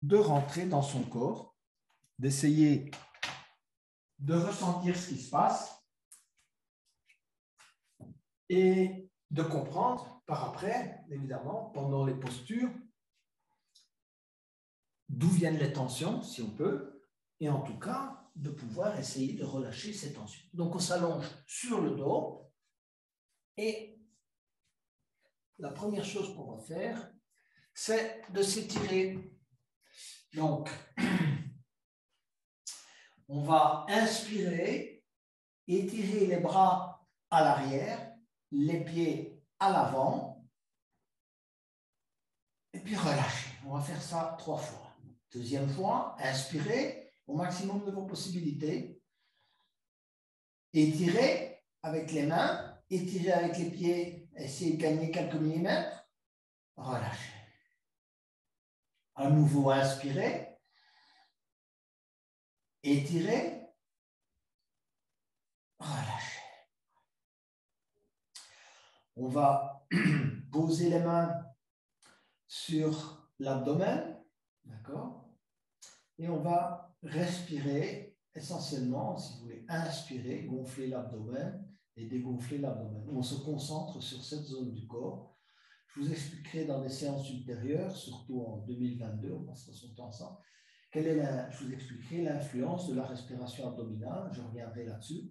de rentrer dans son corps, d'essayer de ressentir ce qui se passe et de comprendre par après, évidemment, pendant les postures, d'où viennent les tensions, si on peut, et en tout cas, de pouvoir essayer de relâcher ces tensions. Donc, on s'allonge sur le dos et la première chose qu'on va faire, c'est de s'étirer. Donc, on va inspirer, étirer les bras à l'arrière, les pieds à l'avant, et puis relâcher. On va faire ça 3 fois. Deuxième fois, inspirez au maximum de vos possibilités. Étirez avec les mains, étirez avec les pieds, essayez de gagner quelques millimètres. Relâchez. À nouveau, inspirez. Étirez. Relâchez. On va poser les mains sur l'abdomen, d'accord? Et on va respirer essentiellement, si vous voulez, inspirer, gonfler l'abdomen et dégonfler l'abdomen. On se concentre sur cette zone du corps. Je vous expliquerai dans des séances ultérieures, surtout en 2022, on passera son temps ensemble, je vous expliquerai l'influence de la respiration abdominale, je reviendrai là-dessus,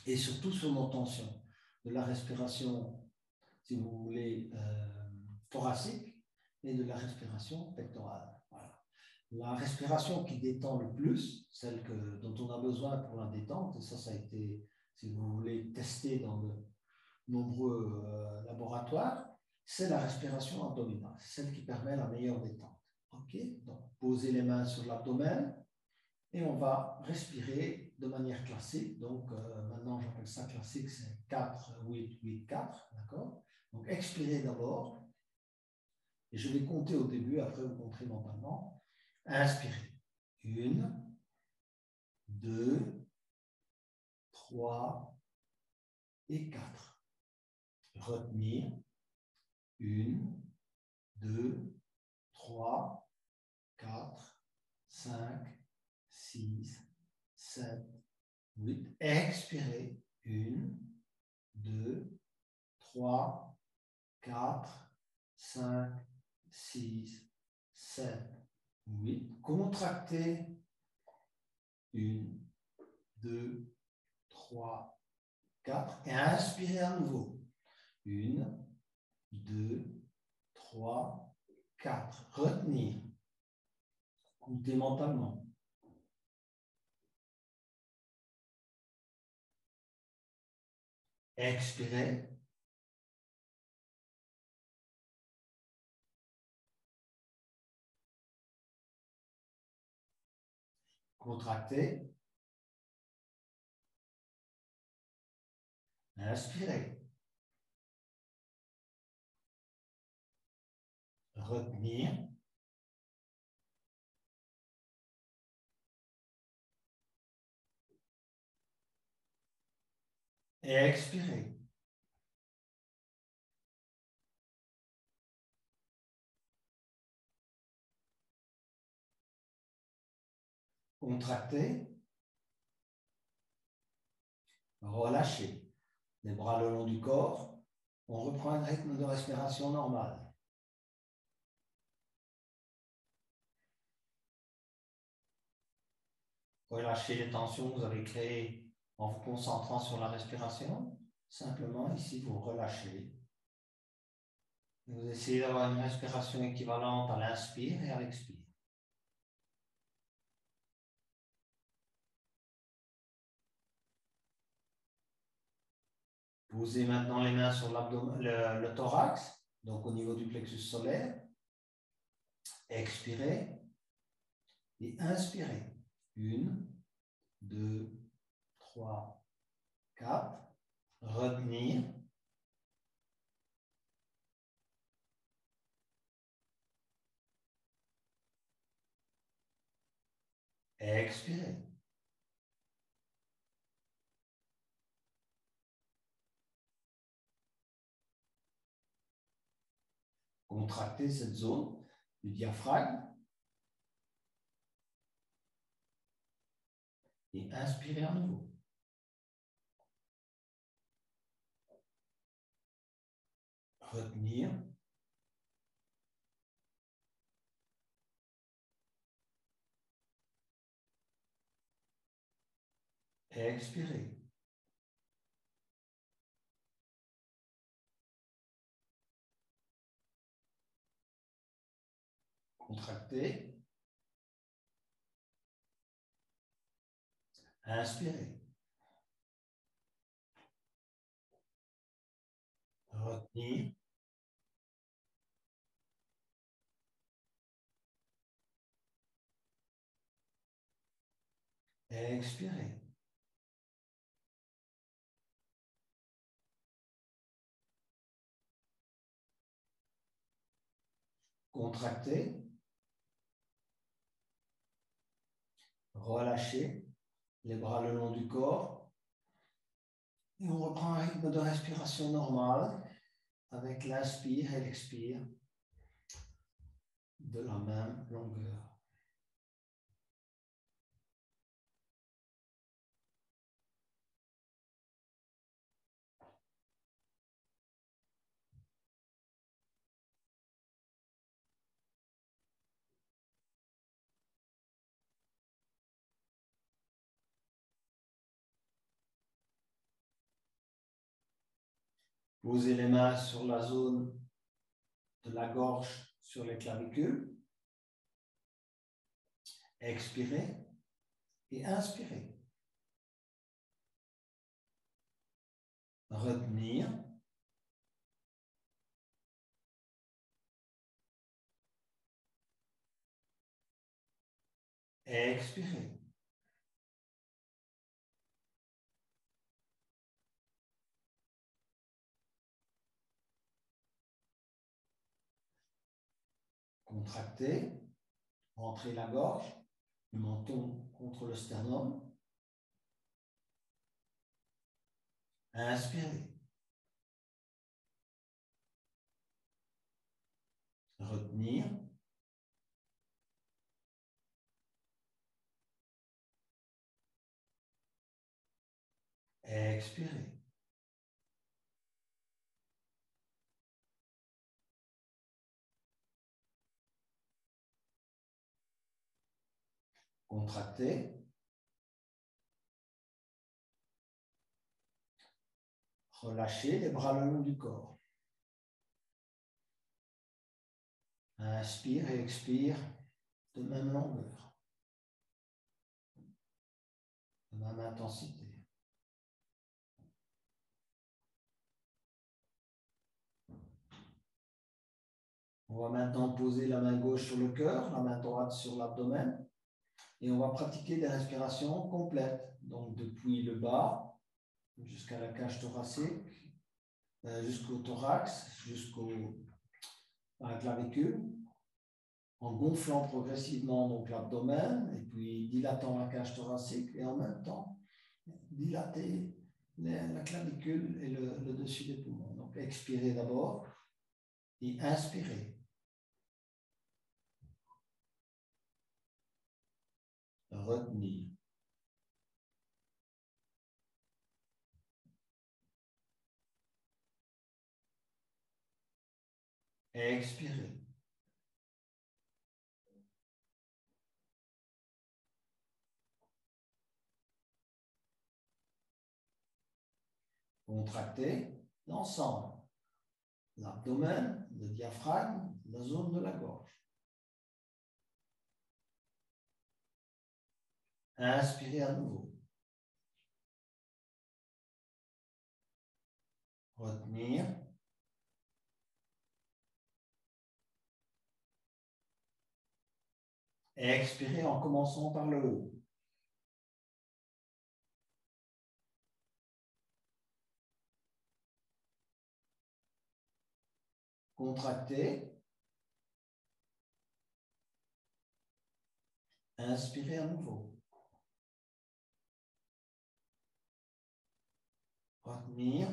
et surtout sur nos tensions, de la respiration, si vous voulez, thoracique et de la respiration pectorale. Voilà. La respiration qui détend le plus, celle dont on a besoin pour la détente, et ça a été, si vous voulez, testé dans de nombreux laboratoires, c'est la respiration abdominale, c'est celle qui permet la meilleure détente. Ok, donc posez les mains sur l'abdomen et on va respirer de manière classique. Donc maintenant j'appelle ça classique, c'est 4, 8, 8, 4, d'accord? Donc expirez d'abord et je vais compter au début, après vous compterez mentalement. Inspirez. 1, 2, 3 et 4. Retenir. 1, 2, 3, 4, 5, 6, 7, 8. Expirez. 1, 2, 3, 4, 5, 6, 7, 8. Contractez. 1, 2, 3, 4. Et inspirez à nouveau. 1, 2, 3, 4. Retenir. Comptez mentalement. Expirez. Contractez. Inspirez. Retenir. Et expirez. Contractez. Relâchez. Les bras le long du corps. On reprend un rythme de respiration normal. Relâchez les tensions que vous avez créées en vous concentrant sur la respiration. Simplement, ici, vous relâchez. Vous essayez d'avoir une respiration équivalente à l'inspire et à l'expire. Posez maintenant les mains sur le thorax, donc au niveau du plexus solaire. Expirez et inspirez. 1, 2, 3, 4. Retenir. Expirez. Contractez cette zone du diaphragme. Et inspirez à nouveau. Retenir. Expirez. Contractez. Inspirez. Retenir. Expirez. Contractez. Relâchez les bras le long du corps. Et on reprend un rythme de respiration normal avec l'inspire et l'expire de la même longueur. Posez les mains sur la zone de la gorge, sur les clavicules. Expirez et inspirez. Retenir. Expirez. Contractez. Rentrez la gorge, le menton contre le sternum. Inspirez. Retenir. Expirez. Contractez. Relâchez les bras le long du corps. Inspire et expire de même longueur, de même intensité. On va maintenant poser la main gauche sur le cœur, la main droite sur l'abdomen et on va pratiquer des respirations complètes. Donc depuis le bas jusqu'à la cage thoracique, jusqu'au thorax, jusqu'au la clavicule, en gonflant progressivement donc l'abdomen et puis dilatant la cage thoracique et en même temps dilater la clavicule et le dessus des poumons. Donc expirez d'abord et inspirez. Retenir. Expirez. Contractez l'ensemble. L'abdomen, le diaphragme, la zone de la gorge. Inspirez à nouveau. Retenir. Expirez en commençant par le haut. Contractez. Inspirez à nouveau. Retenir.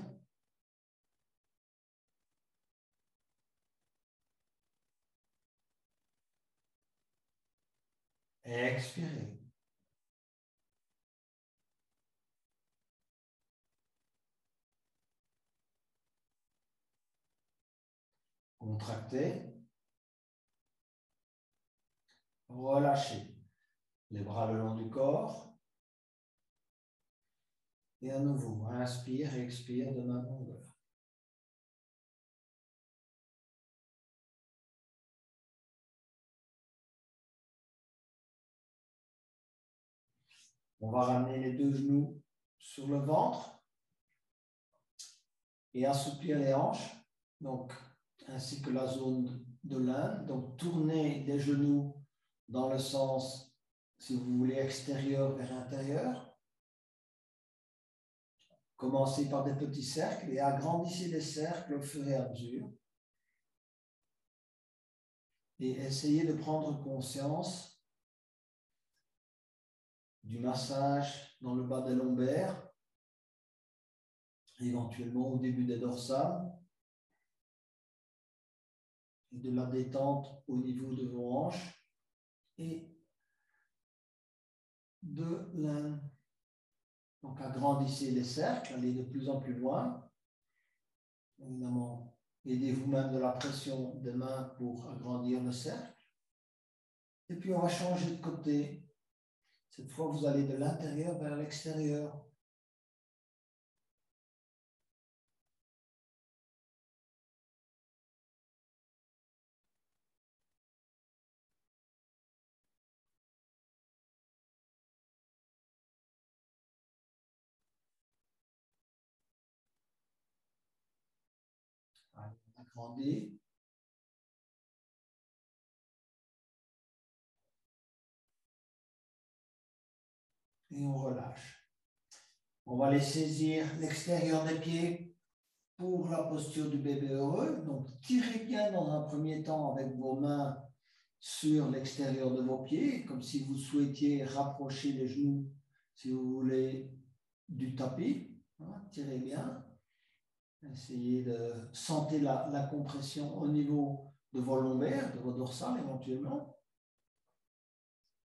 Expirez. Contractez. Relâchez les bras le long du corps. Et à nouveau, inspire et expire de même longueur. On va ramener les deux genoux sur le ventre et assouplir les hanches, donc, ainsi que la zone de l'inde. Donc, tournez les genoux dans le sens, si vous voulez, extérieur vers intérieur. Commencez par des petits cercles et agrandissez les cercles au fur et à mesure. Et essayez de prendre conscience du massage dans le bas des lombaires, éventuellement au début des dorsales, et de la détente au niveau de vos hanches et de l'inde. Donc, agrandissez les cercles, allez de plus en plus loin. Évidemment, aidez vous-même de la pression des mains pour agrandir le cercle. Et puis, on va changer de côté. Cette fois, vous allez de l'intérieur vers l'extérieur. Allez, on agrandit. Et on relâche. On va aller saisir l'extérieur des pieds pour la posture du bébé heureux. Donc, tirez bien dans un premier temps avec vos mains sur l'extérieur de vos pieds, comme si vous souhaitiez rapprocher les genoux, si vous voulez, du tapis. Tirez bien. Essayez de sentir la compression au niveau de vos lombaires, de vos dorsales éventuellement.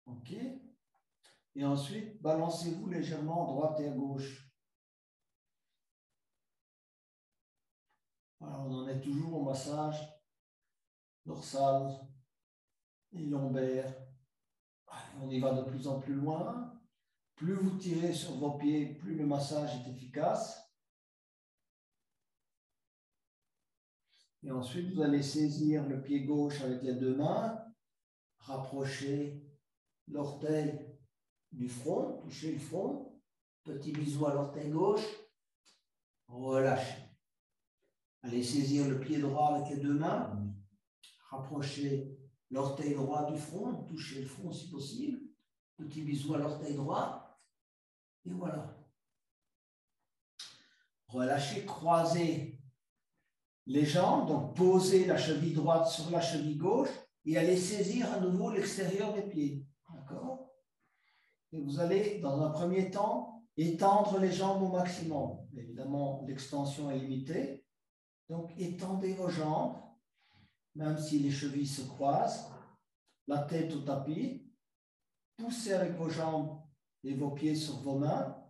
OK. Et ensuite, balancez-vous légèrement à droite et à gauche. Alors, on en est toujours au massage dorsal et lombaire. Allez, on y va de plus en plus loin. Plus vous tirez sur vos pieds, plus le massage est efficace. Et ensuite, vous allez saisir le pied gauche avec les deux mains, rapprocher l'orteil du front, toucher le front, petit bisou à l'orteil gauche, relâchez. Allez saisir le pied droit avec les deux mains, rapprocher l'orteil droit du front, toucher le front si possible, petit bisou à l'orteil droit, et voilà. Relâchez, croisez les jambes, donc posez la cheville droite sur la cheville gauche et allez saisir à nouveau l'extérieur des pieds. D'accord? Et vous allez, dans un premier temps, étendre les jambes au maximum. Évidemment, l'extension est limitée. Donc, étendez vos jambes, même si les chevilles se croisent, la tête au tapis. Poussez avec vos jambes et vos pieds sur vos mains.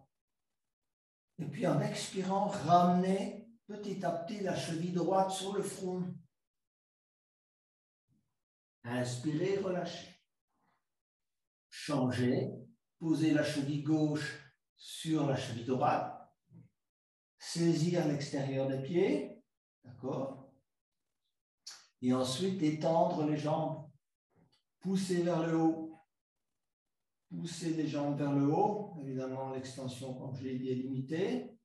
Et puis, en expirant, ramenez petit à petit la cheville droite sur le front. Inspirez, relâchez. Changez. Posez la cheville gauche sur la cheville droite. Saisir l'extérieur des pieds. D'accord? Et ensuite, étendre les jambes. Pousser vers le haut. Poussez les jambes vers le haut. Évidemment, l'extension, comme je l'ai dit, est limitée.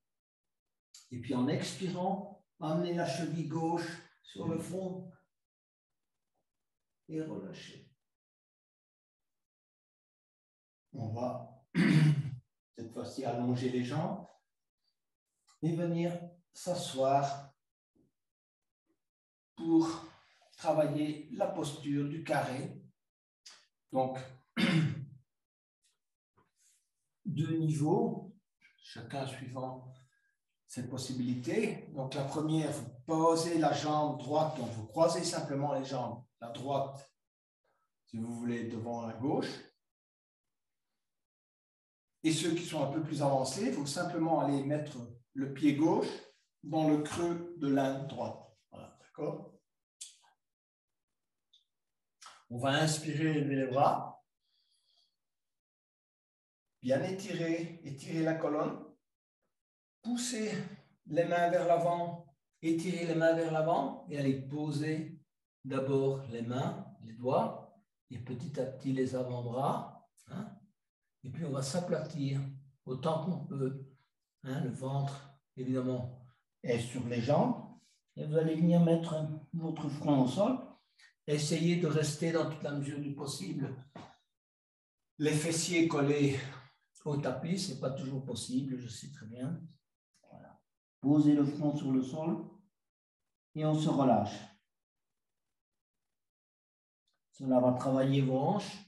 Et puis, en expirant, amenez la cheville gauche sur le front et relâchez. On va cette fois-ci allonger les jambes et venir s'asseoir pour travailler la posture du carré. Donc, deux niveaux, chacun suivant ses possibilités. Donc, la première, vous posez la jambe droite, donc vous croisez simplement les jambes, la droite, si vous voulez, devant la gauche. Et ceux qui sont un peu plus avancés, il faut simplement aller mettre le pied gauche dans le creux de l'inde droite. Voilà, d'accord? On va inspirer, élever les bras. Bien étirer, étirer la colonne. Pousser les mains vers l'avant, étirer les mains vers l'avant et aller poser d'abord les mains, les doigts, et petit à petit les avant-bras. Hein, et puis on va s'aplatir autant qu'on peut. Hein, le ventre, évidemment, est sur les jambes. Et vous allez venir mettre votre front au sol. Essayez de rester dans toute la mesure du possible. Les fessiers collés au tapis, ce n'est pas toujours possible, je sais très bien. Voilà. Posez le front sur le sol et on se relâche. Cela va travailler vos hanches.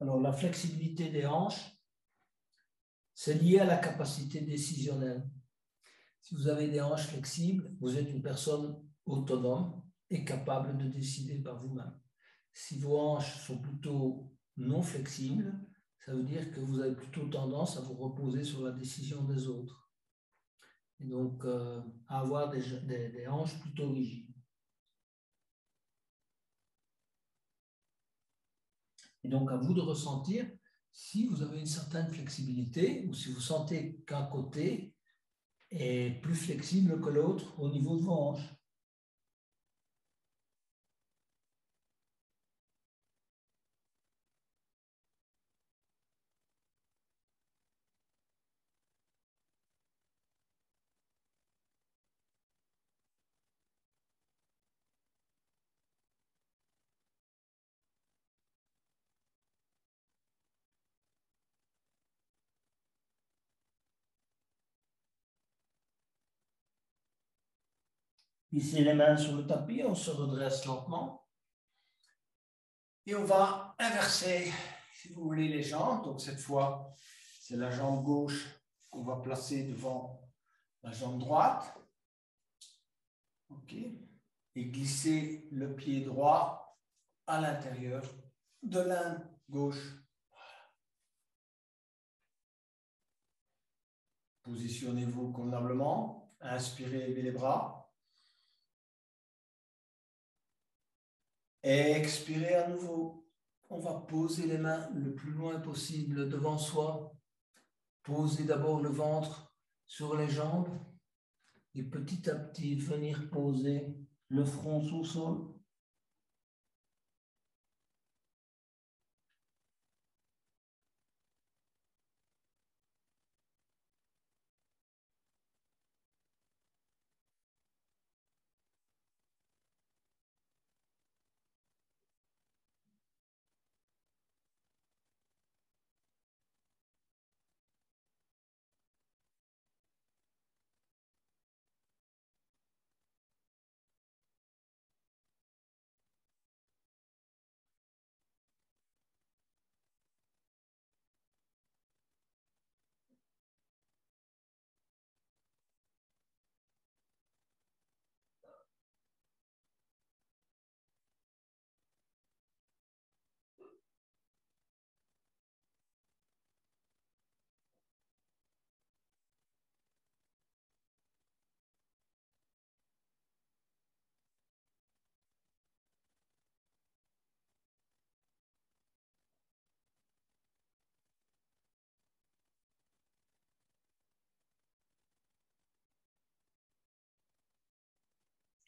Alors, la flexibilité des hanches, c'est lié à la capacité décisionnelle. Si vous avez des hanches flexibles, vous êtes une personne autonome et capable de décider par vous-même. Si vos hanches sont plutôt non flexibles, ça veut dire que vous avez plutôt tendance à vous reposer sur la décision des autres. Et donc, à avoir des hanches plutôt rigides. Et donc, à vous de ressentir si vous avez une certaine flexibilité ou si vous sentez qu'un côté est plus flexible que l'autre au niveau de vos hanches. Glissez les mains sur le tapis, on se redresse lentement. Et on va inverser, si vous voulez, les jambes. Donc cette fois, c'est la jambe gauche qu'on va placer devant la jambe droite. OK. Et glisser le pied droit à l'intérieur de l'inde gauche. Positionnez-vous convenablement. Inspirez, levez les bras. Expirez à nouveau. On va poser les mains le plus loin possible devant soi. Posez d'abord le ventre sur les jambes et petit à petit venir poser le front sous le sol.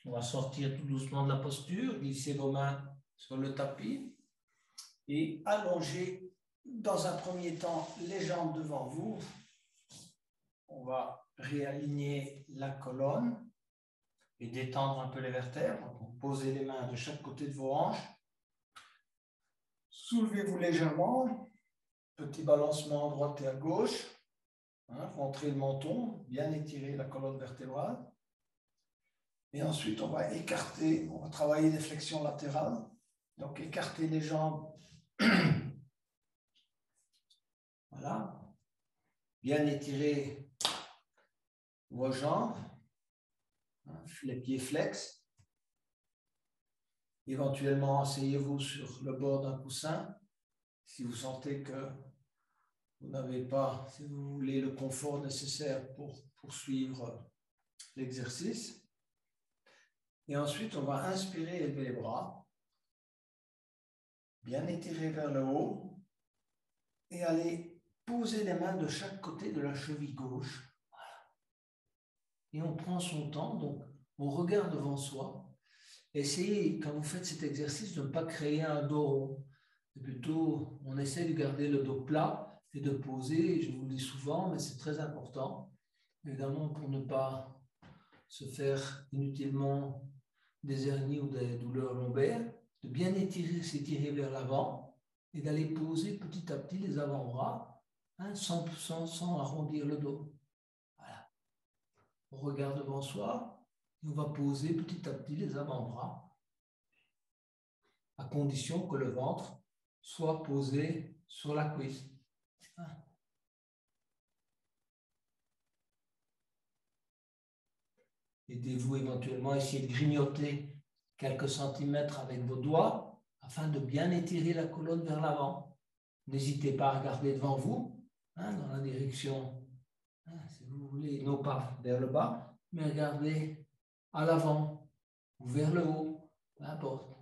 On va sortir tout doucement de la posture, glisser vos mains sur le tapis et allonger dans un premier temps les jambes devant vous. On va réaligner la colonne et détendre un peu les vertèbres. Donc, posez les mains de chaque côté de vos hanches. Soulevez-vous légèrement. Petit balancement à droite et à gauche. Rentrez le menton, bien étirer la colonne vertébrale. Et ensuite, on va écarter, on va travailler les flexions latérales. Donc, écarter les jambes. Voilà. Bien étirer vos jambes. Les pieds flex. Éventuellement, asseyez-vous sur le bord d'un coussin. Si vous sentez que vous n'avez pas, si vous voulez, le confort nécessaire pour poursuivre l'exercice. Et ensuite, on va inspirer, élever les bras. Bien étirer vers le haut. Et aller poser les mains de chaque côté de la cheville gauche. Voilà. Et on prend son temps, donc on regarde devant soi. Essayez, quand vous faites cet exercice, de ne pas créer un dos rond. Plutôt, on essaie de garder le dos plat et de poser, je vous le dis souvent, mais c'est très important, évidemment, pour ne pas se faire inutilement des hernies ou des douleurs lombaires, de bien s'étirer vers l'avant et d'aller poser petit à petit les avant-bras, sans arrondir le dos. Voilà. On regarde devant soi et on va poser petit à petit les avant-bras, à condition que le ventre soit posé sur la cuisse. Aidez-vous éventuellement à essayer de grignoter quelques centimètres avec vos doigts afin de bien étirer la colonne vers l'avant. N'hésitez pas à regarder devant vous, dans la direction, si vous voulez, non pas vers le bas, mais regardez à l'avant ou vers le haut, peu importe.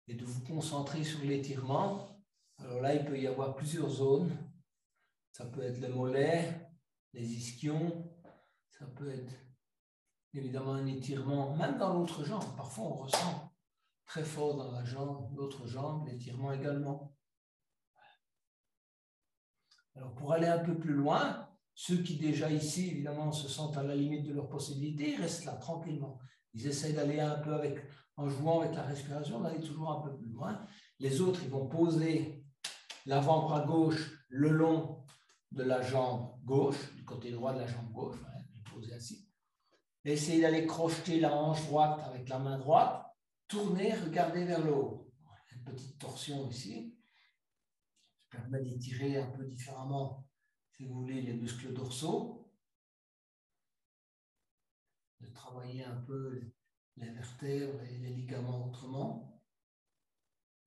Et de vous concentrer sur l'étirement. Alors là, il peut y avoir plusieurs zones. Ça peut être les mollets, les ischions, ça peut être évidemment un étirement, même dans l'autre jambe. Parfois, on ressent très fort dans la jambe, l'autre jambe, l'étirement également. Alors, pour aller un peu plus loin, ceux qui déjà ici, évidemment, se sentent à la limite de leurs possibilités, ils restent là, tranquillement. Ils essayent d'aller un peu en jouant avec la respiration, d'aller toujours un peu plus loin. Les autres, ils vont poser l'avant-bras gauche le long de la jambe gauche, du côté droit de la jambe gauche, poser ainsi. Essayez d'aller crocheter la hanche droite avec la main droite, tournez, regardez vers le haut. Une petite torsion ici. Ça permet d'étirer un peu différemment, si vous voulez, les muscles dorsaux, de travailler un peu les vertèbres et les ligaments autrement.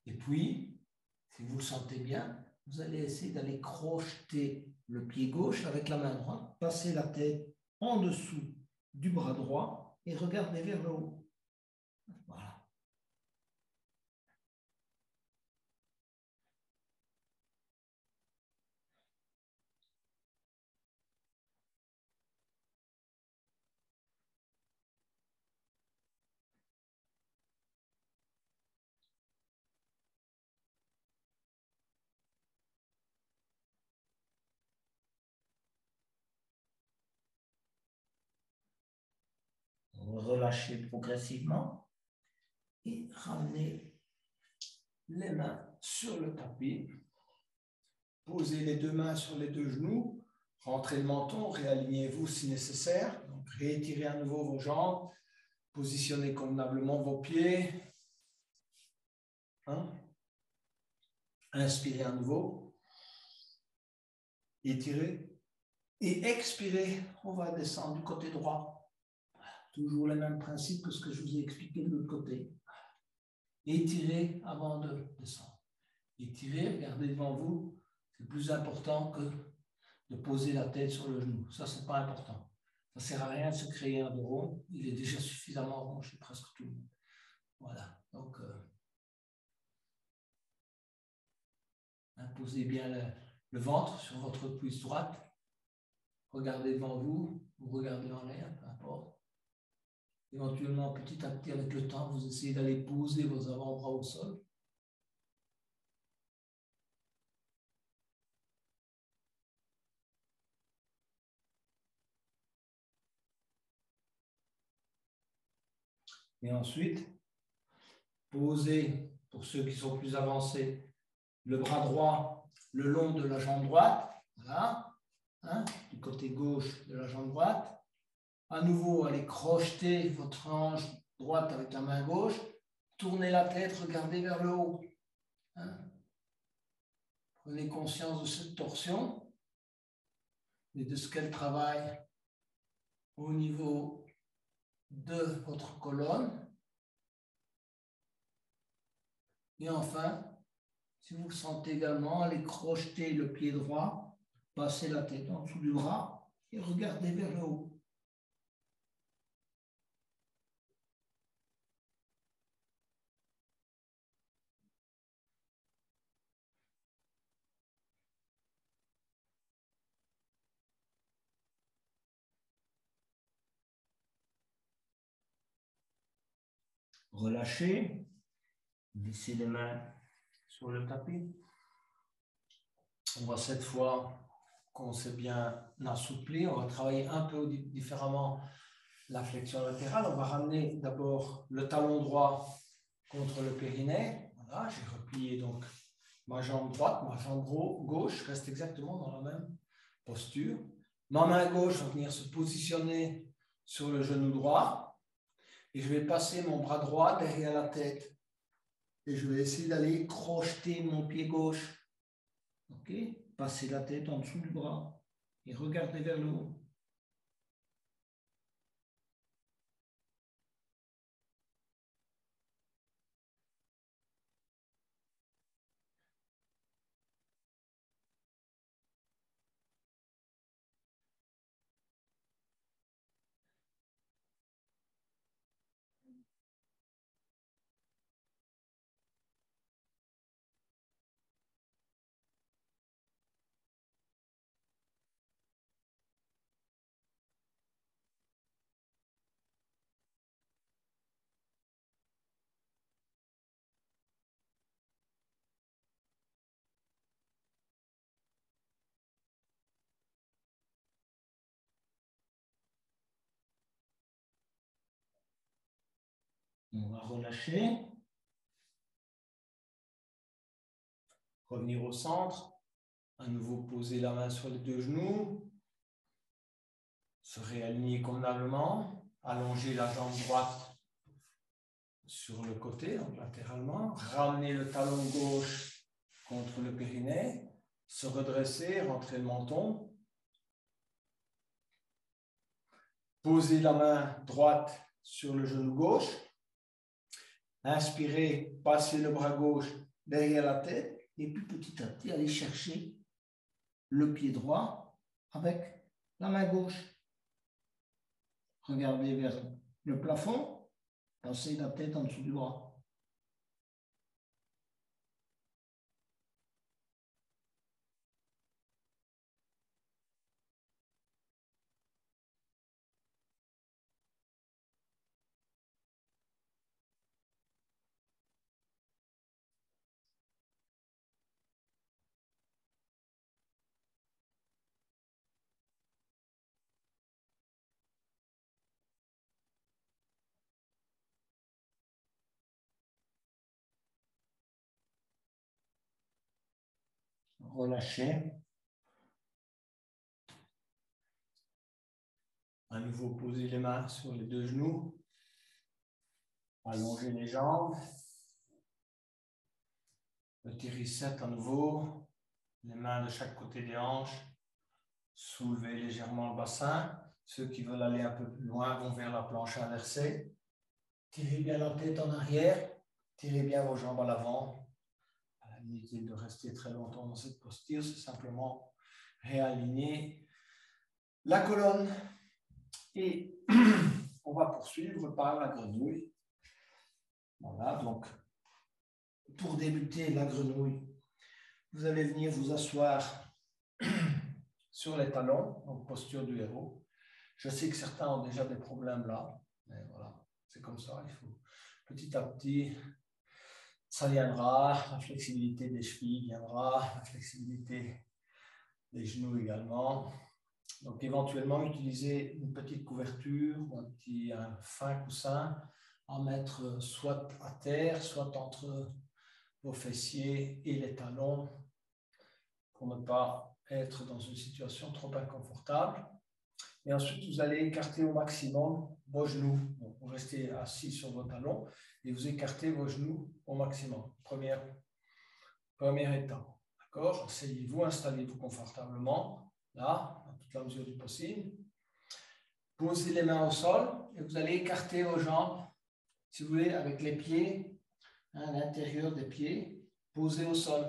Et puis, si vous le sentez bien, vous allez essayer d'aller crocheter le pied gauche avec la main droite, passer la tête en dessous du bras droit et regarder vers le haut. Voilà. Relâchez progressivement et ramenez les mains sur le tapis. Posez les deux mains sur les deux genoux. Rentrez le menton, réalignez-vous si nécessaire. Donc, réétirez à nouveau vos jambes. Positionnez convenablement vos pieds. Inspirez à nouveau. Étirez. Et expirez. On va descendre du côté droit. Toujours le même principe que ce que je vous ai expliqué de l'autre côté. Étirez avant de descendre. Étirez, regardez devant vous. C'est plus important que de poser la tête sur le genou. Ça, c'est pas important. Ça ne sert à rien de se créer un dos rond. Il est déjà suffisamment rond chez presque tout le monde. Voilà. Donc, posez bien le ventre sur votre cuisse droite. Regardez devant vous, ou regardez en l'air, peu importe. Éventuellement, petit à petit, avec le temps, vous essayez d'aller poser vos avant-bras au sol. Et ensuite, posez, pour ceux qui sont plus avancés, le bras droit le long de la jambe droite. Voilà. Hein, du côté gauche de la jambe droite. À nouveau, allez crocheter votre hanche droite avec la main gauche. Tournez la tête, regardez vers le haut. Hein. Prenez conscience de cette torsion et de ce qu'elle travaille au niveau de votre colonne. Et enfin, si vous le sentez également, allez crocheter le pied droit, passez la tête en dessous du bras et regardez vers le haut. Relâchez, laissez les mains sur le tapis. On va cette fois qu'on s'est bien assoupli, on va travailler un peu différemment la flexion latérale. On va ramener d'abord le talon droit contre le périnée. Voilà, j'ai replié donc ma jambe droite, ma jambe gauche reste exactement dans la même posture. Ma main gauche va venir se positionner sur le genou droit et je vais passer mon bras droit derrière la tête et je vais essayer d'aller crocheter mon pied gauche. Ok, passez la tête en dessous du bras et regardez vers le haut. On va relâcher. Revenir au centre. À nouveau, poser la main sur les deux genoux. Se réaligner convenablement. Allonger la jambe droite sur le côté, donc latéralement. Ramener le talon gauche contre le périnée. Se redresser, rentrer le menton. Poser la main droite sur le genou gauche. Inspirez, passez le bras gauche derrière la tête. Et puis petit à petit, allez chercher le pied droit avec la main gauche. Regardez vers le plafond. Passez la tête en dessous du bras. Relâchez. À nouveau, posez les mains sur les deux genoux. Allongez les jambes. Petit reset à nouveau. Les mains de chaque côté des hanches. Soulevez légèrement le bassin. Ceux qui veulent aller un peu plus loin vont vers la planche inversée. Tirez bien la tête en arrière. Tirez bien vos jambes à l'avant. Inutile de rester très longtemps dans cette posture. C'est simplement réaligner la colonne. Et on va poursuivre par la grenouille. Voilà, donc pour débuter la grenouille, vous allez venir vous asseoir sur les talons, donc posture du héros. Je sais que certains ont déjà des problèmes là, mais voilà, c'est comme ça, il faut petit à petit, ça viendra, la flexibilité des chevilles viendra, la flexibilité des genoux également. Donc éventuellement, utiliser une petite couverture ou un fin coussin à mettre soit à terre, soit entre vos fessiers et les talons pour ne pas être dans une situation trop inconfortable. Et ensuite, vous allez écarter au maximum vos genoux. Donc, vous restez assis sur vos talons et vous écartez vos genoux au maximum. Première étape. D'accord? Asseyez-vous, installez-vous confortablement, là, à toute la mesure du possible. Posez les mains au sol et vous allez écarter vos jambes, si vous voulez, avec les pieds, à l'intérieur des pieds, posés au sol.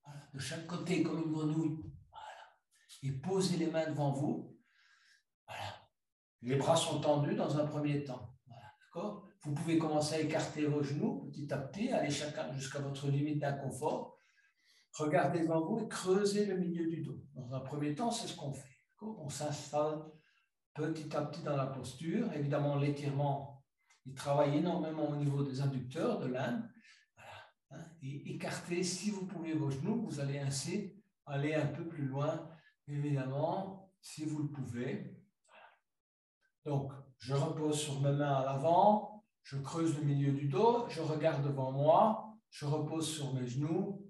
Voilà, de chaque côté, comme une grenouille. Voilà. Et posez les mains devant vous. Voilà. Les bras sont tendus dans un premier temps. Voilà. D'accord? Vous pouvez commencer à écarter vos genoux petit à petit, aller chacun jusqu'à votre limite d'inconfort. Regardez devant vous et creusez le milieu du dos. Dans un premier temps, c'est ce qu'on fait. On s'installe petit à petit dans la posture. Évidemment, l'étirement, il travaille énormément au niveau des adducteurs, de l'âne. Voilà. Et écartez, si vous pouvez, vos genoux. Vous allez ainsi aller un peu plus loin, évidemment, si vous le pouvez. Voilà. Donc, je repose sur mes mains à l'avant. Je creuse le milieu du dos. Je regarde devant moi. Je repose sur mes genoux.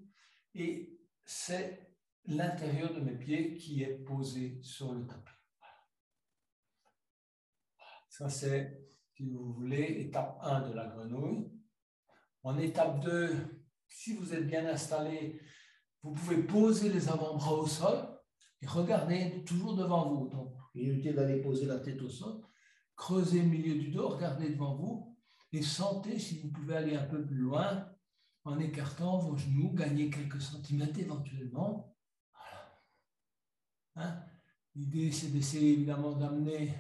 Et c'est l'intérieur de mes pieds qui est posé sur le tapis. Ça, c'est, si vous voulez, étape 1 de la grenouille. En étape 2, si vous êtes bien installé, vous pouvez poser les avant-bras au sol et regarder toujours devant vous. Donc, inutile d'aller poser la tête au sol. Creusez le milieu du dos, regardez devant vous et sentez si vous pouvez aller un peu plus loin en écartant vos genoux, gagner quelques centimètres éventuellement. Voilà. Hein? L'idée, c'est d'essayer évidemment d'amener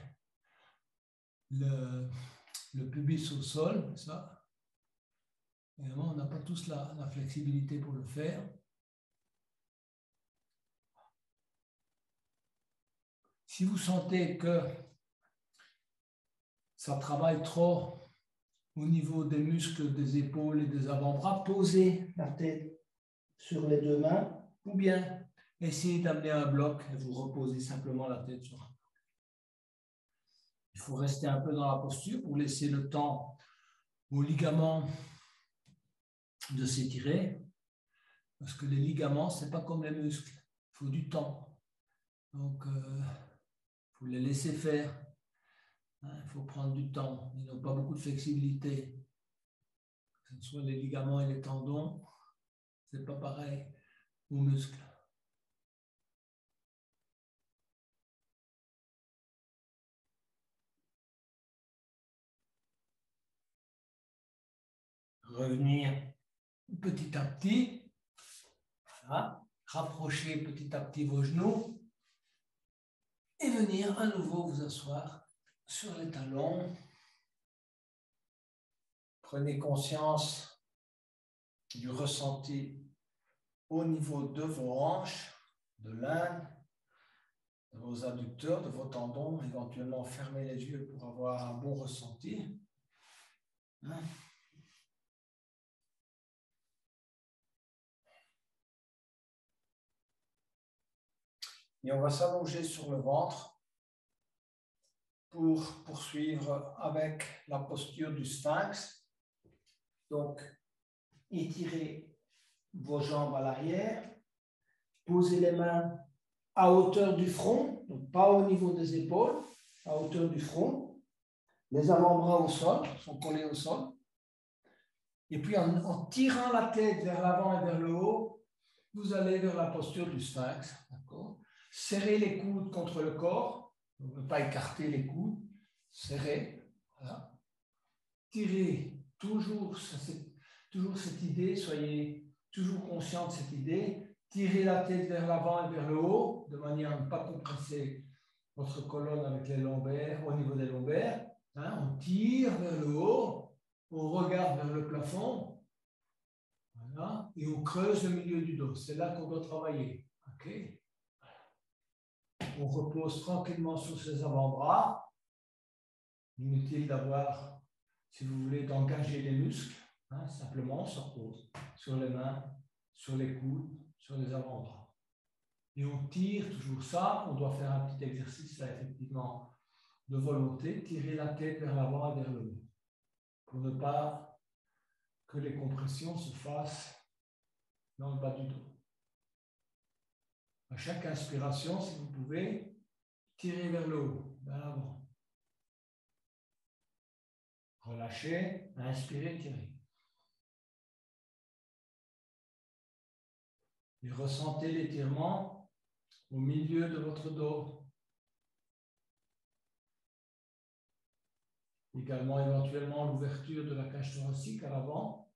le pubis au sol, ça. Évidemment, on n'a pas tous la flexibilité pour le faire. Si vous sentez que ça travaille trop au niveau des muscles des épaules et des avant-bras, posez la tête sur les deux mains ou bien essayez d'amener un bloc et vous reposez simplement la tête sur un bloc. Il faut rester un peu dans la posture pour laisser le temps aux ligaments de s'étirer, parce que les ligaments, ce n'est pas comme les muscles, il faut du temps. Donc, il faut les laisser faire. Il faut prendre du temps. Ils n'ont pas beaucoup de flexibilité. Que ce soit les ligaments et les tendons, ce n'est pas pareil aux muscles. Revenir petit à petit. Voilà. Rapprocher petit à petit vos genoux. Et venir à nouveau vous asseoir sur les talons. Prenez conscience du ressenti au niveau de vos hanches, de l'âne, de vos adducteurs, de vos tendons. Éventuellement, fermez les yeux pour avoir un bon ressenti. Hein? Et on va s'allonger sur le ventre pour poursuivre avec la posture du sphinx. Donc, étirez vos jambes à l'arrière, posez les mains à hauteur du front, donc pas au niveau des épaules, à hauteur du front. Les avant-bras au sol, sont collés au sol. Et puis en tirant la tête vers l'avant et vers le haut, vous allez vers la posture du sphinx. Serrez les coudes contre le corps, ne pas écarter les coudes, serrez. Voilà. Tirez toujours cette idée, soyez toujours conscient de cette idée. Tirez la tête vers l'avant et vers le haut, de manière à ne pas compresser votre colonne avec les lombaires, au niveau des lombaires. Hein, on tire vers le haut, on regarde vers le plafond, voilà, et on creuse le milieu du dos. C'est là qu'on doit travailler. Okay. On repose tranquillement sur ses avant-bras. Inutile d'avoir, si vous voulez, d'engager les muscles. Hein, simplement, on se repose sur les mains, sur les coudes, sur les avant-bras. Et on tire toujours ça. On doit faire un petit exercice là, effectivement, de volonté. Tirer la tête vers l'avant et vers le haut. pour ne pas que les compressions se fassent dans le bas du dos. À chaque inspiration, si vous pouvez, tirez vers le haut, vers l'avant. Relâchez, inspirez, tirez. Et ressentez l'étirement au milieu de votre dos. Également, éventuellement, l'ouverture de la cage thoracique à l'avant.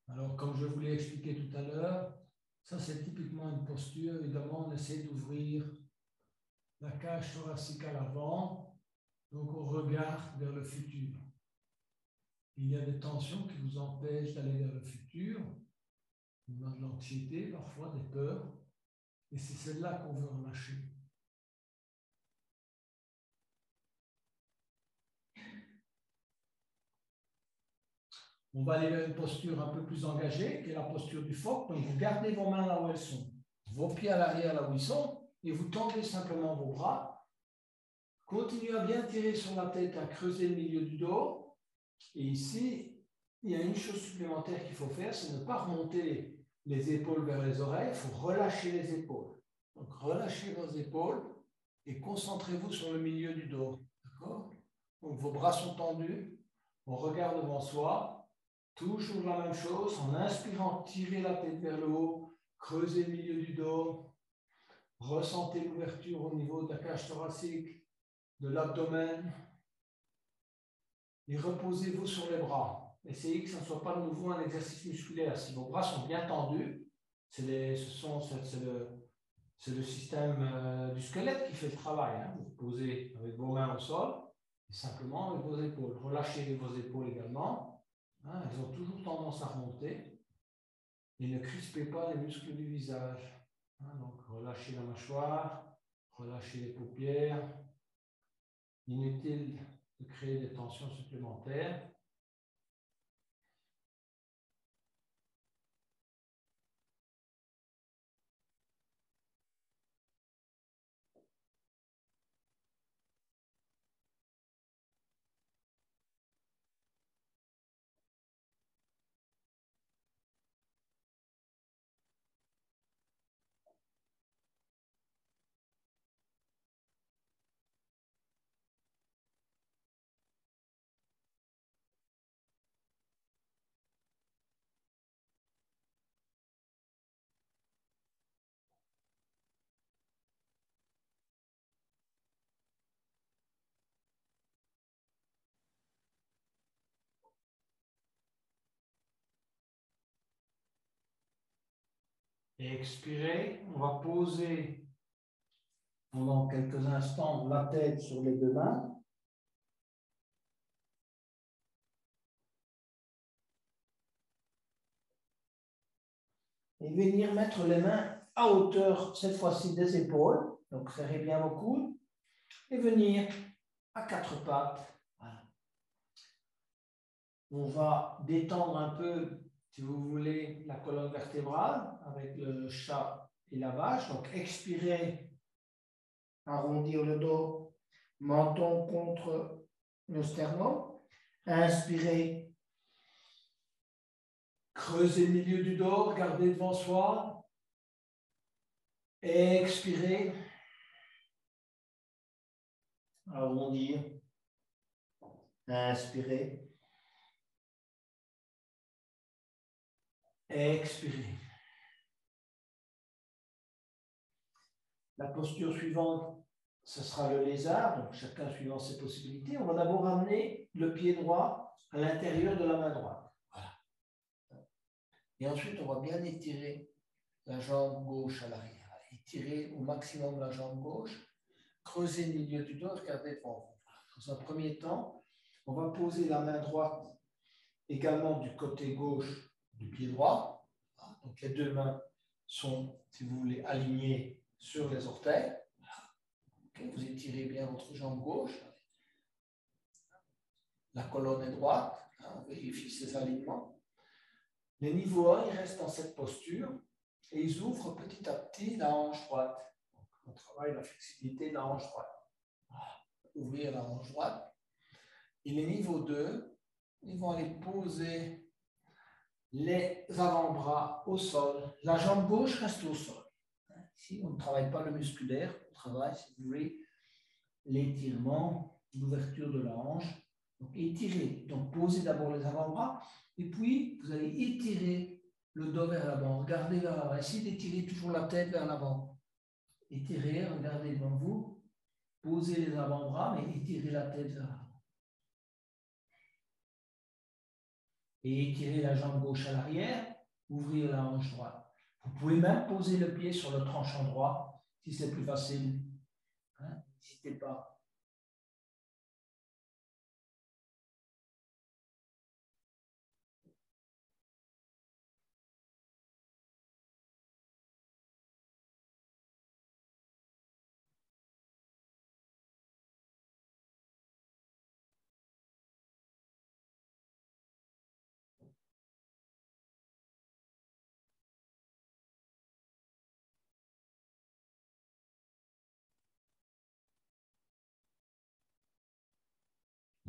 Alors, comme je vous l'ai expliqué tout à l'heure, ça c'est typiquement une posture. Évidemment, on essaie d'ouvrir la cage thoracique à l'avant, donc on regarde vers le futur. Il y a des tensions qui vous empêchent d'aller vers le futur. On a de l'anxiété, parfois des peurs, et c'est celle-là qu'on veut relâcher. On va aller vers une posture un peu plus engagée, qui est la posture du phoque. Donc, vous gardez vos mains là où elles sont, vos pieds à l'arrière là où ils sont, et vous tendez simplement vos bras. Continuez à bien tirer sur la tête, à creuser le milieu du dos. Et ici, il y a une chose supplémentaire qu'il faut faire, c'est ne pas remonter les épaules vers les oreilles, il faut relâcher les épaules. Donc, relâchez vos épaules et concentrez-vous sur le milieu du dos. D'accord? Donc, vos bras sont tendus, on regarde devant soi. Toujours la même chose, en inspirant, tirez la tête vers le haut, creusez le milieu du dos, ressentez l'ouverture au niveau de la cage thoracique, de l'abdomen, et reposez-vous sur les bras. Essayez que ce ne soit pas de nouveau un exercice musculaire. Si vos bras sont bien tendus, c'est le système du squelette qui fait le travail. Hein. Vous posez avec vos mains au sol, et simplement avec vos épaules. Relâchez vos épaules également. Hein, elles ont toujours tendance à remonter. Et ne crispez pas les muscles du visage. Hein, donc, relâchez la mâchoire, relâchez les paupières. Inutile de créer des tensions supplémentaires. Et expirez. On va poser pendant quelques instants la tête sur les deux mains. Et venir mettre les mains à hauteur, cette fois-ci, des épaules. Donc, serrez bien vos coudes. Et venir à quatre pattes. Voilà. On va détendre un peu, si vous voulez, la colonne vertébrale avec le chat et la vache. Donc, expirez, arrondir le dos, menton contre le sternum. Inspirez, creusez le milieu du dos, regardez devant soi. Expirez, arrondir. Inspirez. Expirez. La posture suivante, ce sera le lézard, donc chacun suivant ses possibilités. On va d'abord amener le pied droit à l'intérieur de la main droite. Voilà. Et ensuite, on va bien étirer la jambe gauche à l'arrière. Étirer au maximum la jambe gauche. Creuser le milieu du dos, regardez devant vous. Dans un premier temps, on va poser la main droite également du côté gauche du pied droit. Donc les deux mains sont, si vous voulez, alignées sur les orteils. Okay. Vous étirez bien votre jambe gauche. La colonne est droite. On vérifie ces alignements. Les niveaux 1, ils restent dans cette posture et ils ouvrent petit à petit la hanche droite. Donc, on travaille la flexibilité de la hanche droite. Ouvrir la hanche droite. Et les niveaux 2, ils vont aller poser les avant-bras au sol. La jambe gauche reste au sol. Ici, on ne travaille pas le musculaire, on travaille, si vous voulez, l'étirement, l'ouverture de la hanche. Donc, étirer. Donc, posez d'abord les avant-bras et puis vous allez étirer le dos vers l'avant. Regardez vers l'avant. Essayez d'étirer toujours la tête vers l'avant. Étirez, regardez devant vous. Posez les avant-bras, mais étirez la tête vers l'avant. Et étirez la jambe gauche à l'arrière, ouvrir la hanche droite. Vous pouvez même poser le pied sur le tranchant droit, si c'est plus facile. Hein? N'hésitez pas.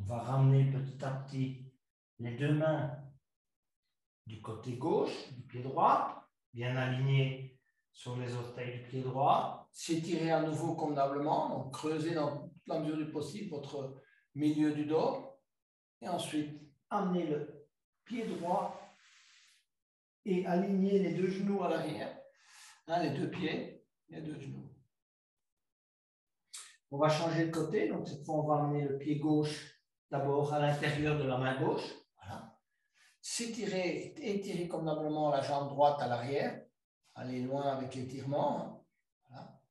On va ramener petit à petit les deux mains du côté gauche, du pied droit, bien alignées sur les orteils du pied droit. S'étirer à nouveau convenablement, donc creusez dans toute la mesure du possible votre milieu du dos. Et ensuite, amenez le pied droit et alignez les deux genoux à l'arrière. Hein, les deux pieds, les deux genoux. On va changer de côté, donc cette fois on va amener le pied gauche d'abord à l'intérieur de la main gauche. Voilà. S'étirer, étirer convenablement la jambe droite à l'arrière. Aller loin avec l'étirement. Voilà.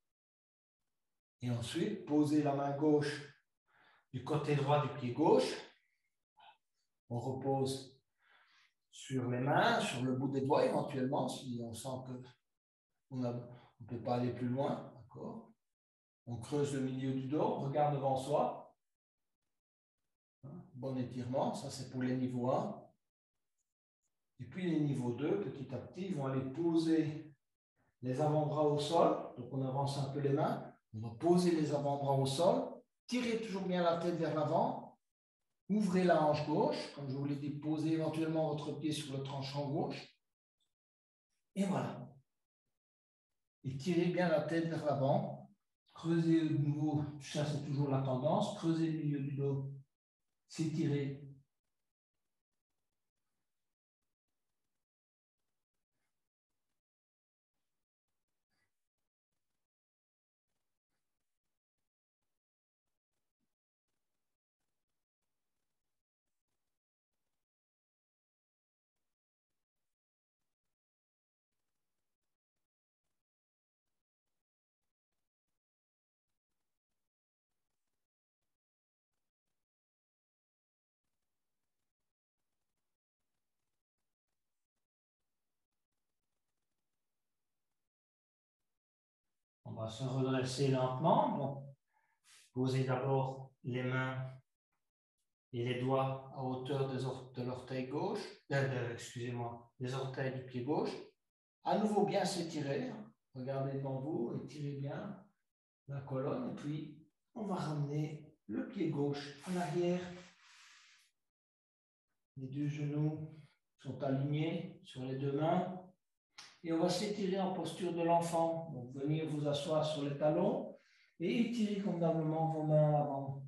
Et ensuite, poser la main gauche du côté droit du pied gauche. On repose sur les mains, sur le bout des doigts éventuellement, si on sent qu'on ne peut pas aller plus loin. D'accord. On creuse le milieu du dos, on regarde devant soi. Bon étirement, ça c'est pour les niveaux 1. Et puis les niveaux 2, petit à petit, ils vont aller poser les avant-bras au sol. Donc on avance un peu les mains. On va poser les avant-bras au sol. Tirez toujours bien la tête vers l'avant. Ouvrez la hanche gauche. Comme je vous l'ai dit, posez éventuellement votre pied sur le tranchant gauche. Et voilà. Et tirez bien la tête vers l'avant. Creusez de nouveau, ça c'est toujours la tendance. Creusez le milieu du dos. S'étirer. On va se redresser lentement. Donc, posez d'abord les mains et les doigts à hauteur de l'orteil gauche, excusez-moi, des orteils du pied gauche. À nouveau bien s'étirer. Regardez devant vous, étirez bien la colonne. Et puis, on va ramener le pied gauche à l'arrière. Les deux genoux sont alignés sur les deux mains. Et on va s'étirer en posture de l'enfant. Donc, venir vous asseoir sur les talons et étirer convenablement vos mains à l'avant.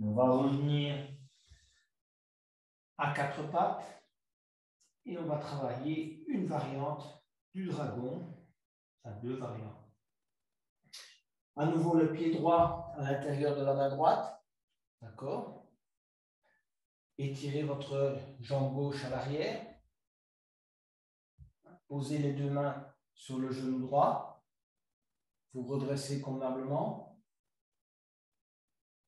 On va revenir à quatre pattes. Et on va travailler une variante du dragon, enfin 2 variantes. À nouveau, le pied droit à l'intérieur de la main droite. D'accord? Étirez votre jambe gauche à l'arrière. Posez les 2 mains sur le genou droit. Vous redressez convenablement.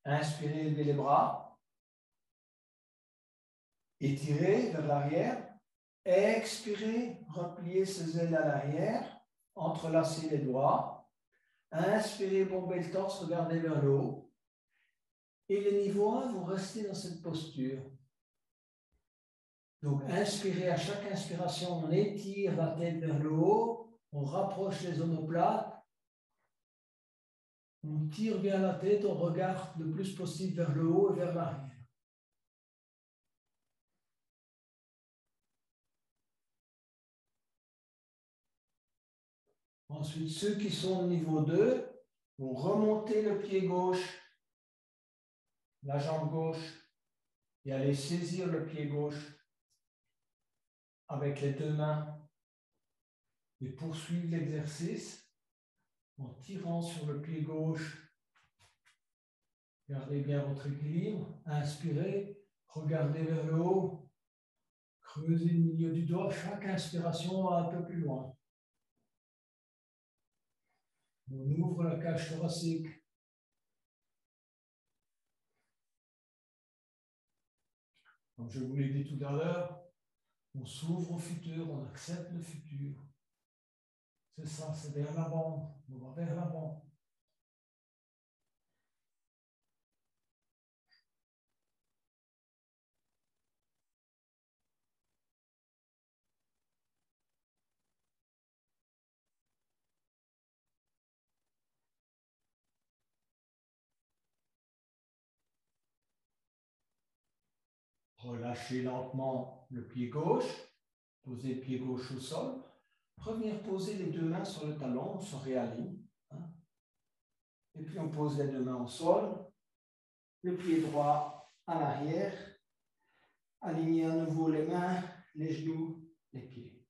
Inspirez, levez les bras. Étirez vers l'arrière. Expirez, repliez ses ailes à l'arrière. Entrelacez les doigts. Inspirez, bombez le torse, regardez vers le haut. Et le niveau 1, vous restez dans cette posture. Donc, inspirez, à chaque inspiration, on étire la tête vers le haut, on rapproche les omoplates, on tire bien la tête, on regarde le plus possible vers le haut et vers l'arrière. Ensuite, ceux qui sont au niveau 2, vous remontez le pied gauche, la jambe gauche, et allez saisir le pied gauche avec les 2 mains et poursuivre l'exercice en tirant sur le pied gauche. Gardez bien votre équilibre. Inspirez, regardez vers le haut, creusez le milieu du doigt. Chaque inspiration va un peu plus loin. On ouvre la cage thoracique. Comme je vous l'ai dit tout à l'heure, on s'ouvre au futur, on accepte le futur. C'est ça, c'est vers l'avant, on va vers l'avant. Relâchez lentement le pied gauche, posez le pied gauche au sol. Revenir poser les 2 mains sur le talon, on se réaligne. Et puis on pose les 2 mains au sol, le pied droit à l'arrière, alignez à nouveau les mains, les genoux, les pieds.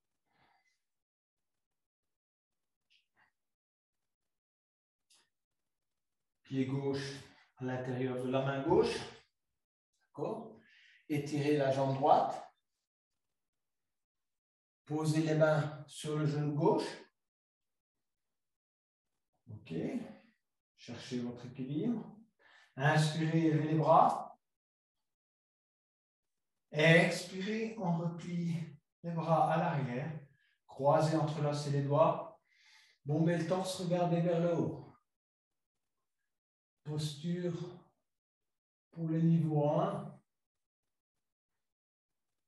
Pied gauche à l'intérieur de la main gauche. D'accord? Étirez la jambe droite. Posez les mains sur le genou gauche. OK. Cherchez votre équilibre. Inspirez, élevez les bras. Expirez, on replie les bras à l'arrière. Croisez, entrelacez les doigts. Bombez le torse, regardez vers le haut. Posture pour le niveau 1.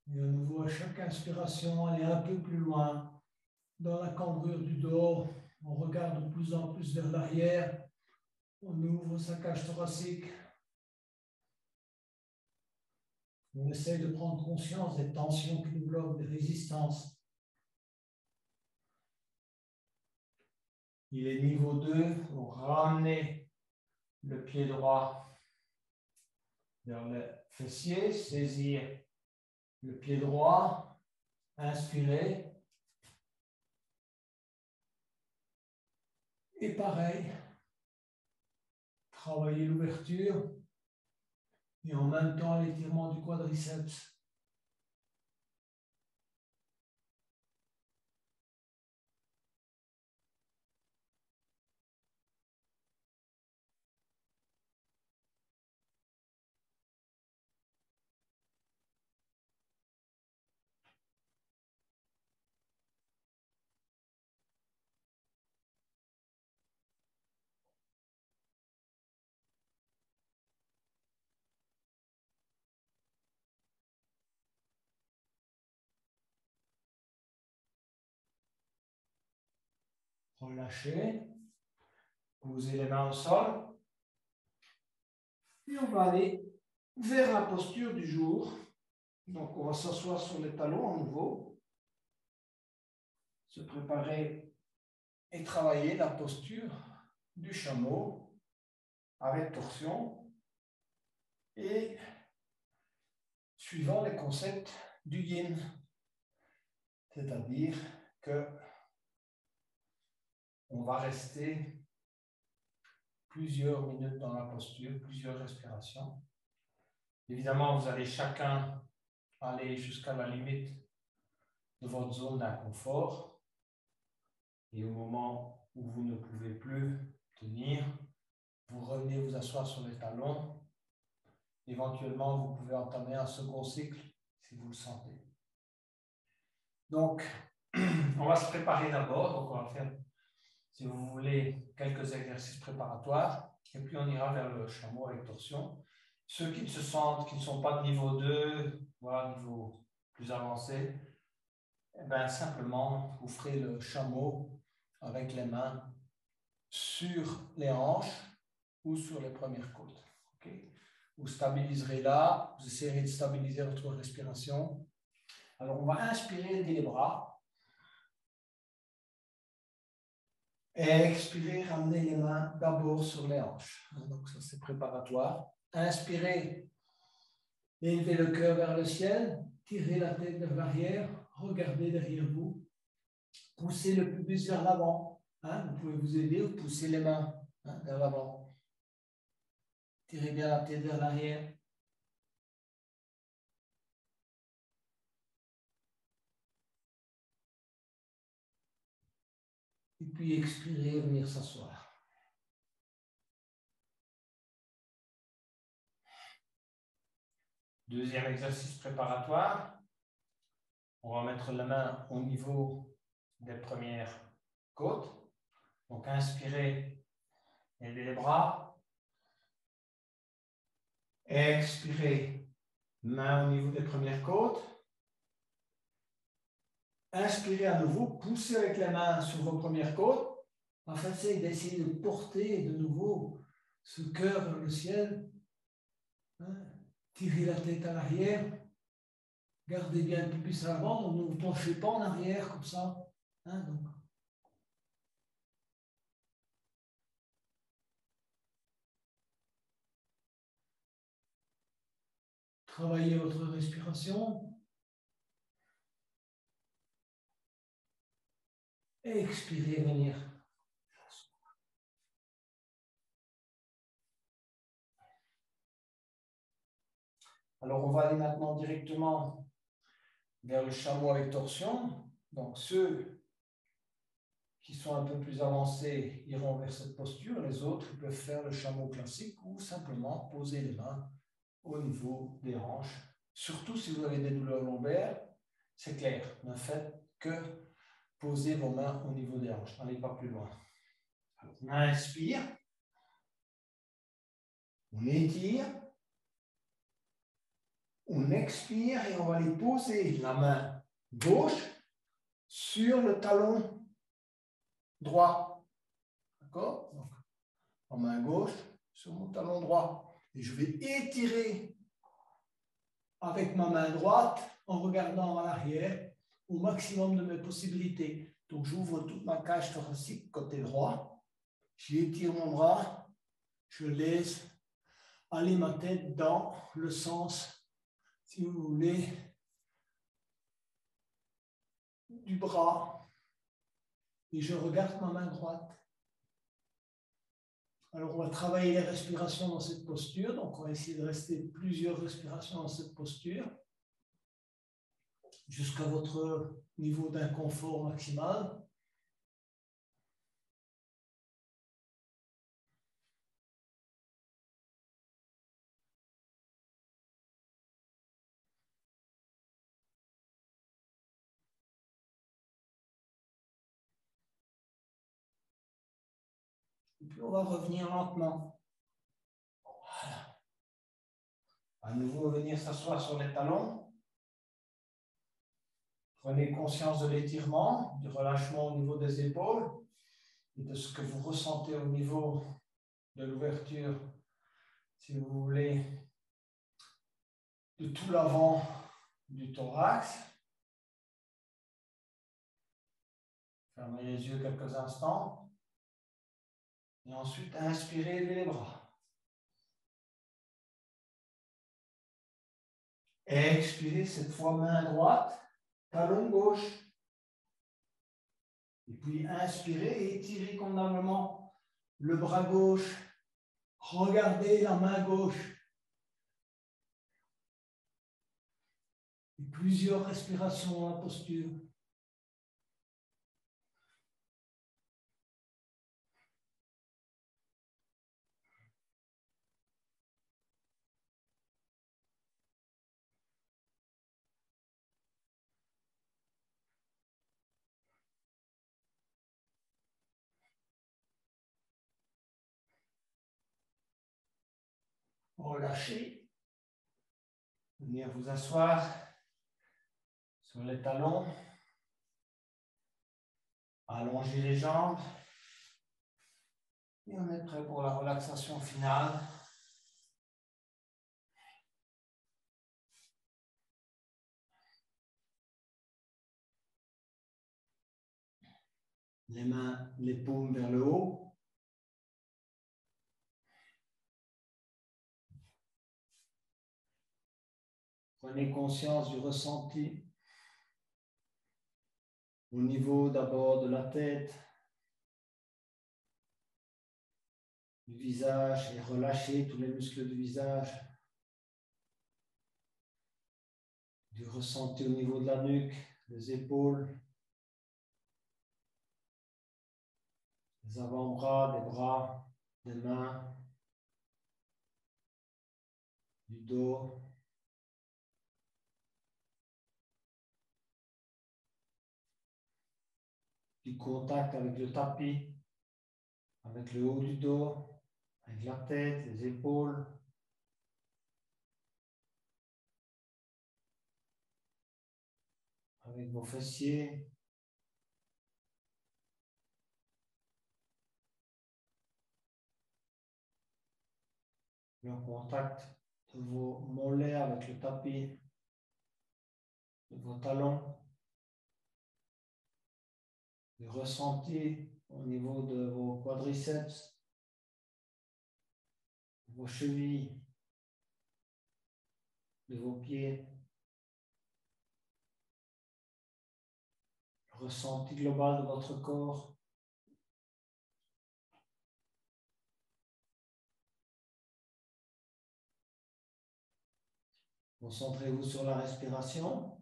Et à nouveau, à chaque inspiration, allez un peu plus loin. Dans la cambrure du dos, on regarde de plus en plus vers l'arrière. On ouvre sa cage thoracique. On essaie de prendre conscience des tensions qui nous bloquent, des résistances. Il est niveau 2. On ramène le pied droit vers le fessier. Saisir le pied droit. Inspirez. Et pareil, travailler l'ouverture et en même temps l'étirement du quadriceps. Relâchez. Posez les mains au sol. Et on va aller vers la posture du jour. Donc, on va s'asseoir sur les talons à nouveau. Se préparer et travailler la posture du chameau avec torsion et suivant les concepts du yin. C'est-à-dire que on va rester plusieurs minutes dans la posture, plusieurs respirations. Évidemment, vous allez chacun aller jusqu'à la limite de votre zone d'inconfort. Et au moment où vous ne pouvez plus tenir, vous revenez vous asseoir sur les talons. Éventuellement, vous pouvez entamer un second cycle si vous le sentez. Donc, on va se préparer d'abord. Donc, on va faire, si vous voulez, quelques exercices préparatoires. Et puis, on ira vers le chameau avec torsion. Ceux qui se sentent, qui ne sont pas de niveau 2, voire niveau plus avancé, eh bien, simplement, vous ferez le chameau avec les mains sur les hanches ou sur les premières côtes. Okay? Vous stabiliserez là, vous essayerez de stabiliser votre respiration. Alors, on va inspirer, lever les bras. Et expirer, ramener les mains d'abord sur les hanches. Donc, ça, c'est préparatoire. Inspirez, élevez le cœur vers le ciel, tirez la tête vers l'arrière, regardez derrière vous, poussez le pubis vers l'avant. Vous pouvez vous aider ou pousser les mains vers l'avant. Tirez bien la tête vers l'arrière. Et puis expirez, venir s'asseoir. Deuxième exercice préparatoire. On va mettre la main au niveau des premières côtes. Donc inspirez, élevez les bras. Expirez, main au niveau des premières côtes. Inspirez à nouveau, poussez avec les mains sur vos premières côtes. En fait, c'est d'essayer de porter de nouveau ce cœur vers le ciel. Tirez la tête à l'arrière. Gardez bien le pubis à l'avant. Ne vous penchez pas en arrière comme ça. Donc. Travaillez votre respiration. Et expirez, venir. Alors, on va aller maintenant directement vers le chameau avec torsion. Donc, ceux qui sont un peu plus avancés iront vers cette posture. Les autres peuvent faire le chameau classique ou simplement poser les mains au niveau des hanches. Surtout si vous avez des douleurs lombaires, c'est clair. Ne faites que poser vos mains au niveau des hanches. N'allez pas plus loin. Alors, on inspire. On étire. On expire et on va aller poser la main gauche sur le talon droit. D'accord? Donc, en main gauche sur mon talon droit. Et je vais étirer avec ma main droite en regardant à l'arrière au maximum de mes possibilités. Donc, j'ouvre toute ma cage thoracique côté droit. J'étire mon bras. Je laisse aller ma tête dans le sens, si vous voulez, du bras. Et je regarde ma main droite. Alors, on va travailler les respirations dans cette posture. Donc, on va essayer de rester plusieurs respirations dans cette posture jusqu'à votre niveau d'inconfort maximal. Et puis, on va revenir lentement. Voilà. À nouveau, venir s'asseoir sur les talons. Prenez conscience de l'étirement, du relâchement au niveau des épaules et de ce que vous ressentez au niveau de l'ouverture, si vous voulez, de tout l'avant du thorax. Fermez les yeux quelques instants. Et ensuite, inspirez, levez les bras. Expirez, cette fois main droite, talon gauche. Et puis inspirez et étirez convenablement le bras gauche. Regardez la main gauche. Et plusieurs respirations dans la posture. Relâchez. Venir vous asseoir sur les talons. Allongez les jambes. Et on est prêt pour la relaxation finale. Les mains, les paumes vers le haut. Prenez conscience du ressenti au niveau d'abord de la tête, du visage et relâchez tous les muscles du visage. Du ressenti au niveau de la nuque, des épaules, des avant-bras, des bras, des mains, du dos. Du contact avec le tapis, avec le haut du dos, avec la tête, les épaules. Avec vos fessiers. Le contact de vos mollets avec le tapis, de vos talons. Le ressenti au niveau de vos quadriceps, de vos chevilles, de vos pieds. Le ressenti global de votre corps. Concentrez-vous sur la respiration.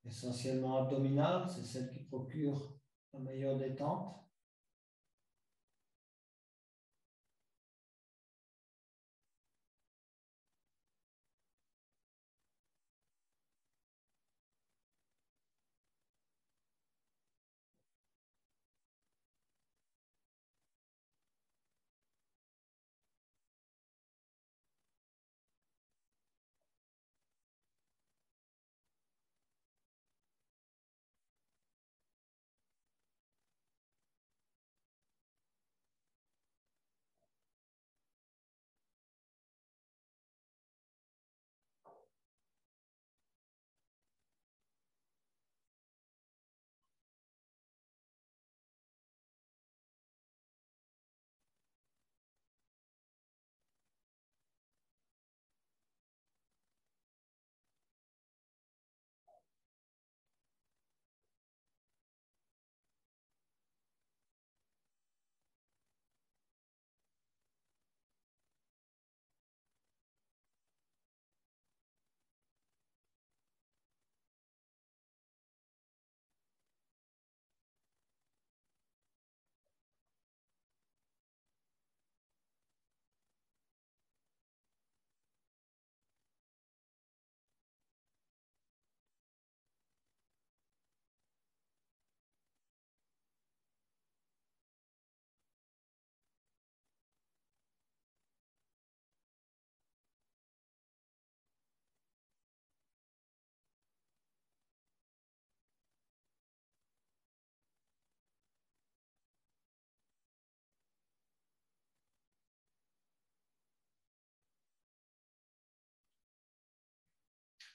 Essentiellement abdominale, c'est celle qui procure la meilleure détente.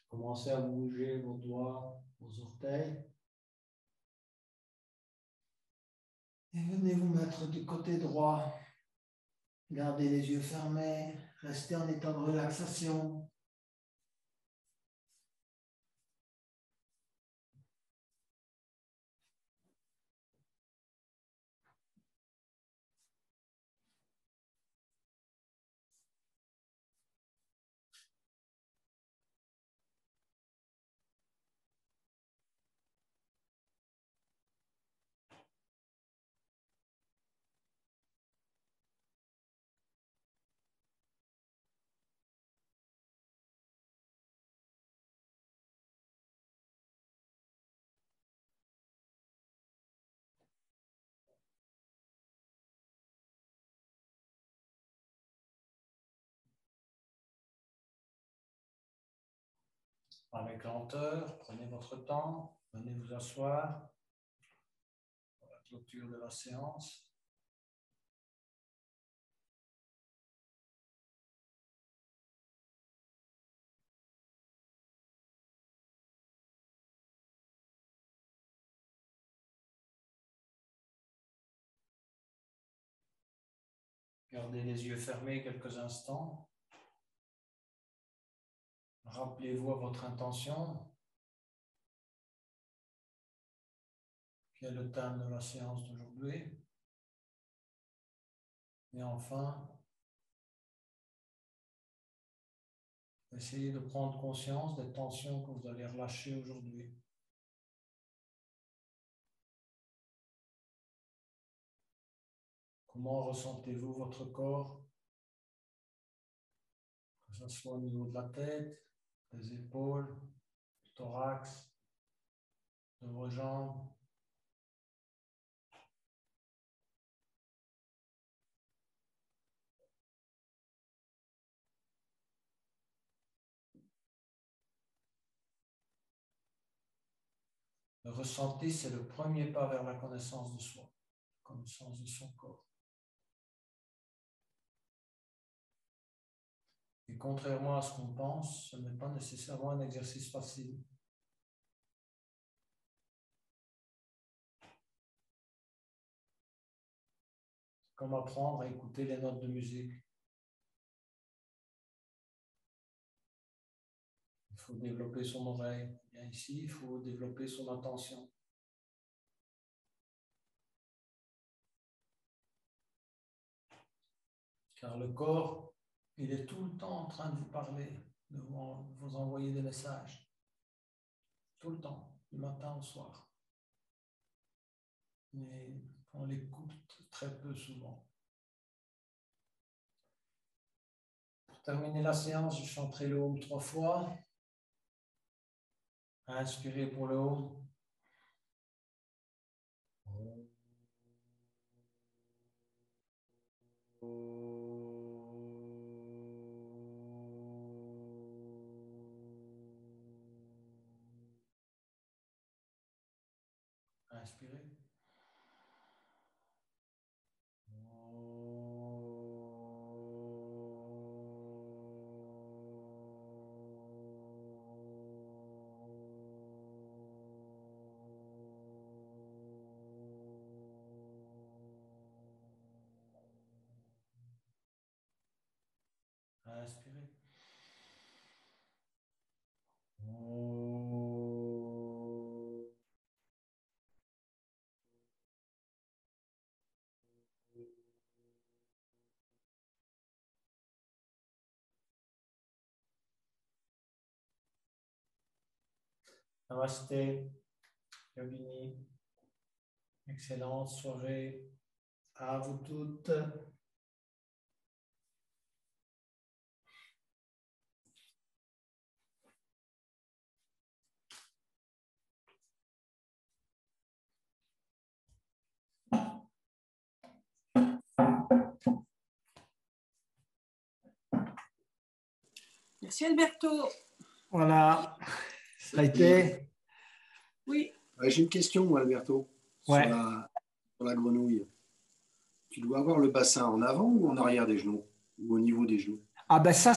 Commencez à bouger vos doigts, vos orteils. Et venez vous mettre du côté droit. Gardez les yeux fermés. Restez en état de relaxation. avec lenteur, prenez votre temps, venez vous asseoir pour la clôture de la séance. Gardez les yeux fermés quelques instants. Rappelez-vous à votre intention. Quel est le thème de la séance d'aujourd'hui? Et enfin, essayez de prendre conscience des tensions que vous allez relâcher aujourd'hui. Comment ressentez-vous votre corps? Que ce soit au niveau de la tête, des épaules, du thorax, de vos jambes. Le ressenti, c'est le premier pas vers la connaissance de soi, la connaissance de son corps. Et contrairement à ce qu'on pense, ce n'est pas nécessairement un exercice facile. C'est comme apprendre à écouter les notes de musique. Il faut développer son oreille. Bien ici, il faut développer son attention. Car le corps, il est tout le temps en train de vous parler, de vous envoyer des messages. Tout le temps, du matin au soir. Mais on l'écoute très peu souvent. Pour terminer la séance, je chanterai le Om 3 fois. Inspirez pour le Om. Inspirez. Inspirez. Namasté, Yogini. Excellente soirée à vous toutes. Merci Alberto. Voilà, ça a été. Oui. J'ai une question, moi, Alberto, Ouais. sur la grenouille. Tu dois avoir le bassin en avant ou en arrière des genoux? Ou au niveau des genoux? Ah ben ça,